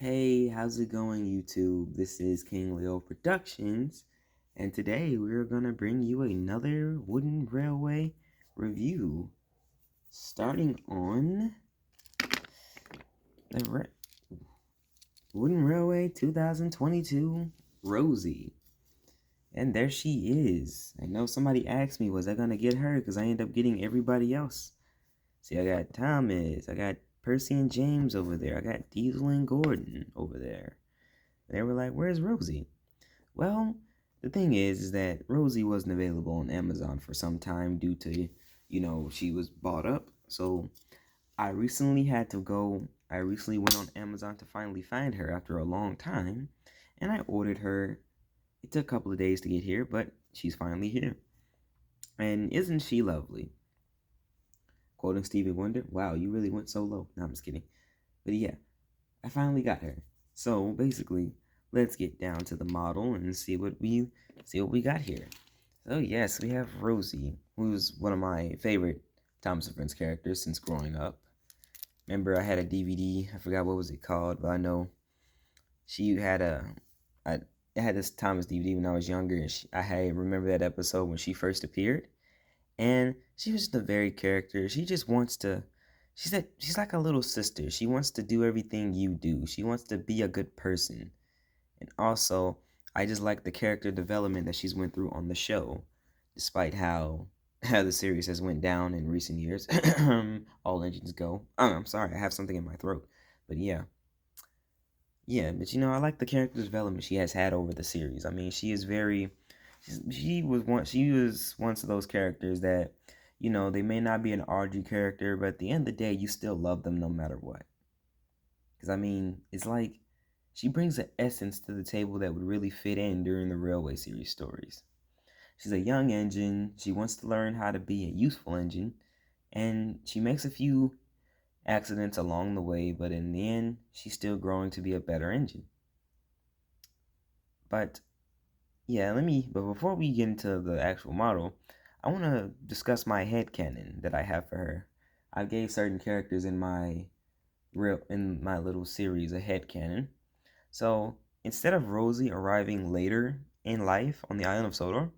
Hey, how's it going, YouTube? This is King Leo Productions, and today we're gonna bring you another Wooden Railway review, starting on the Wooden Railway 2022 Rosie. And there she is. I know somebody asked me, was I gonna get her? Because I ended up getting everybody else. See, I got Thomas, I got Percy and James over there, I got Diesel and Gordon over there. They were like, where's Rosie? Well, the thing is that Rosie wasn't available on Amazon for some time due to, she was bought up. So I recently went on Amazon to finally find her after a long time, and I ordered her. It took a couple of days to get here, but she's finally here. And isn't she lovely? Quoting Stevie Wonder, wow, you really went so low. No, I'm just kidding. But yeah, I finally got her. So basically, let's get down to the model and see what we got here. So yes, we have Rosie, who's one of my favorite Thomas and Friends characters since growing up. Remember, I had a DVD. I forgot what was it called, but I know she had I had this Thomas DVD when I was younger, and I remember that episode when she first appeared, and she was just a very character. She just wants to. She's like a little sister. She wants to do everything you do. She wants to be a good person. And also, I just like the character development that she's went through on the show, despite how the series has went down in recent years. All engines go. Oh, I'm sorry, I have something in my throat. But but I like the character development she has had over the series. I mean, she was once of those characters that, they may not be an RG character, but at the end of the day, you still love them no matter what. Because I mean, it's like she brings an essence to the table that would really fit in during the Railway series stories. She's a young engine, she wants to learn how to be a useful engine, and she makes a few accidents along the way, but in the end, she's still growing to be a better engine. But but before we get into the actual model, I want to discuss my headcanon that I have for her. I gave certain characters in my little series a headcanon. So instead of Rosie arriving later in life on the island of Sodor,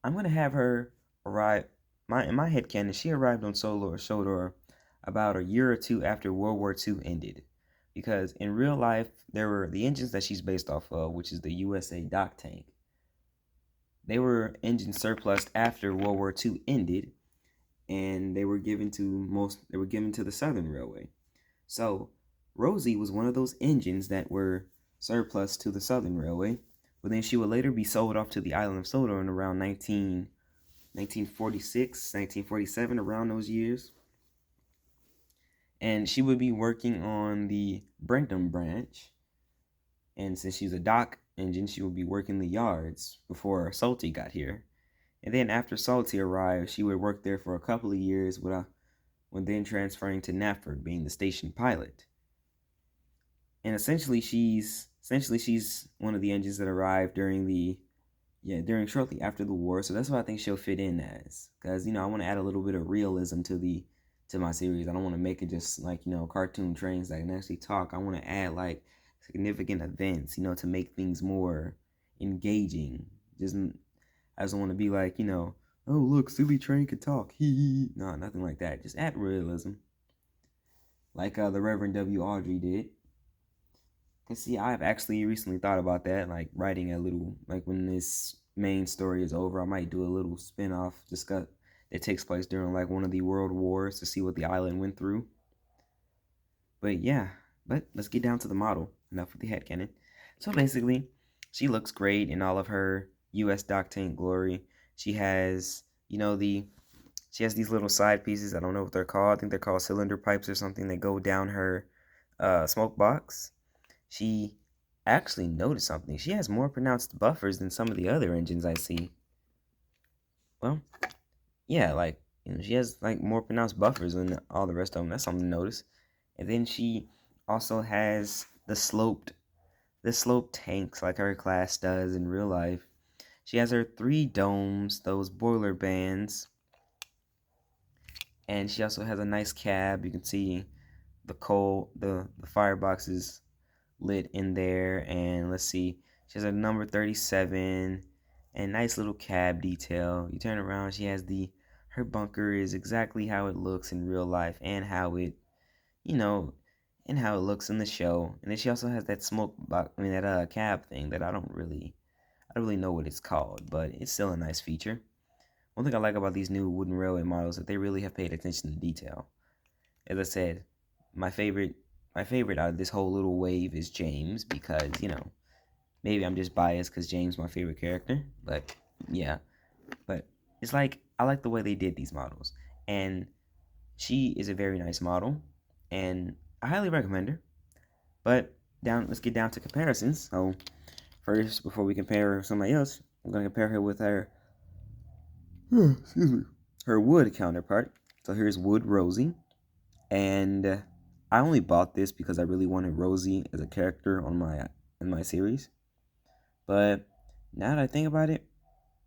I'm gonna have her arrive. In my headcanon, she arrived on Sodor about a year or two after World War II ended, because in real life there were the engines that she's based off of, which is the USA dock tank. They were engine surplus after World War II ended, and they were given to the Southern Railway. So Rosie was one of those engines that were surplus to the Southern Railway, but then she would later be sold off to the island of Sodor in around 1946, 1947, around those years. And she would be working on the Brentham branch. And since she's a dock engine, she would be working the yards before Salty got here. And then after Salty arrived, she would work there for a couple of years when then transferring to Knapford, being the station pilot. And essentially she's one of the engines that arrived during shortly after the war. So that's what I think she'll fit in as, because I want to add a little bit of realism to my series. I don't want to make it just like cartoon trains that can actually talk. I want to add like significant events, to make things more engaging. Just I just don't want to be like, oh look, silly train can talk. Hee. No, nothing like that. Just add realism, like the Reverend W. Audrey did. Cause see, I've actually recently thought about that, like writing a little, like when this main story is over, I might do a little spin-off discuss that takes place during like one of the world wars to see what the island went through. But yeah, but let's get down to the model. Enough with the headcanon. So basically, she looks great in all of her U.S. dock tank glory. She has, she has these little side pieces. I don't know what they're called. I think they're called cylinder pipes or something that go down her smoke box. She actually noticed something. She has more pronounced buffers than some of the other engines I see. Well, yeah, like, she has like more pronounced buffers than all the rest of them. That's something to notice. And then she also has the sloped tanks like her class does in real life. She has her 3 domes, those boiler bands, and she also has a nice cab. You can see the fireboxes lit in there. And let's see, she has a number 37 and nice little cab detail. You turn around, she has her bunker is exactly how it looks in real life and how it, you know, and how it looks in the show. And then she also has that smoke box, I mean that cab thing that I don't really know what it's called, but it's still a nice feature. One thing I like about these new wooden railway models is that they really have paid attention to detail. As I said, my favorite my favorite out of this whole little wave is James because, maybe I'm just biased because James is my favorite character, but yeah. But it's like I like the way they did these models. And she is a very nice model and I highly recommend her. But let's get down to comparisons. So first, before we compare her with somebody else, I'm gonna compare her with excuse me, her wood counterpart. So here's Wood Rosie, and I only bought this because I really wanted Rosie as a character on my series. But now that I think about it,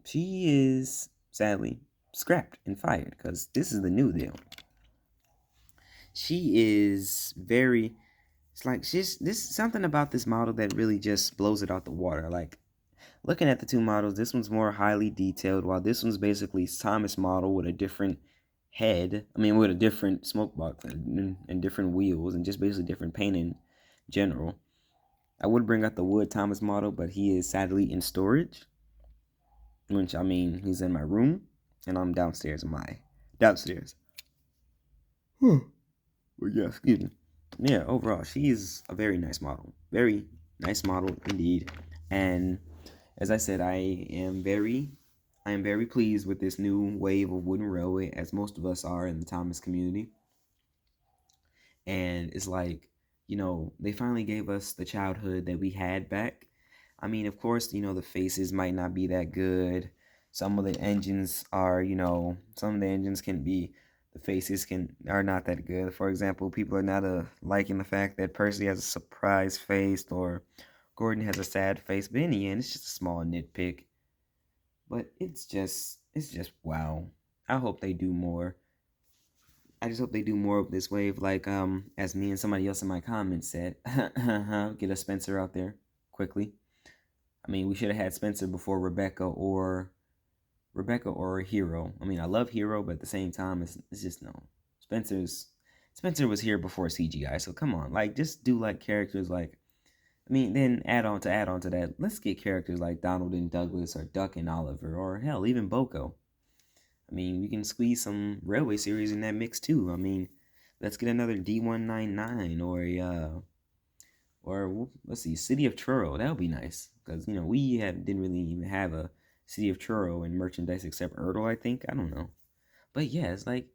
she is sadly scrapped and fired because this is the new deal. She is very. It's like she's this something about this model that really just blows it out the water. Like looking at the two models, this one's more highly detailed, while this one's basically Thomas model with a different head. I mean, with a different smoke box and different wheels and just basically different paint in general. I would bring out the Wood Thomas model, but he is sadly in storage. Which I mean, he's in my room, and I'm downstairs in my downstairs. Well, yeah, excuse me. Yeah, overall, she is a very nice model. Very nice model indeed. And as I said, I am very pleased with this new wave of wooden railway, as most of us are in the Thomas community. And it's like, they finally gave us the childhood that we had back. I mean, of course, the faces might not be that good. Some of the engines are, some of the engines can be, the faces are not that good. For example, people are not liking the fact that Percy has a surprise face or Gordon has a sad face. But in the end, it's just a small nitpick. But it's just wow. I hope they do more. I just hope they do more of this wave, like as me and somebody else in my comments said, get a Spencer out there quickly. I mean, we should have had Spencer before Rebecca or Hero. I mean, I love Hero, but at the same time, it's just no. Spencer was here before CGI, so come on, like just do like characters like. I mean, then add on to that, let's get characters like Donald and Douglas or Duck and Oliver or hell even Boko. I mean, we can squeeze some railway series in that mix too. I mean, let's get another D199 or let's see, City of Truro. That would be nice because didn't really even have a City of Truro in merchandise except Ertl. I think I don't know, but yeah, it's like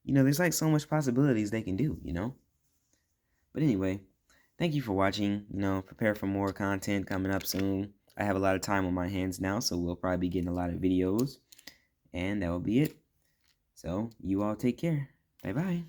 there's like so much possibilities they can do. But anyway, thank you for watching. Prepare for more content coming up soon. I have a lot of time on my hands now, so we'll probably be getting a lot of videos, and that will be it. So you all take care. Bye bye.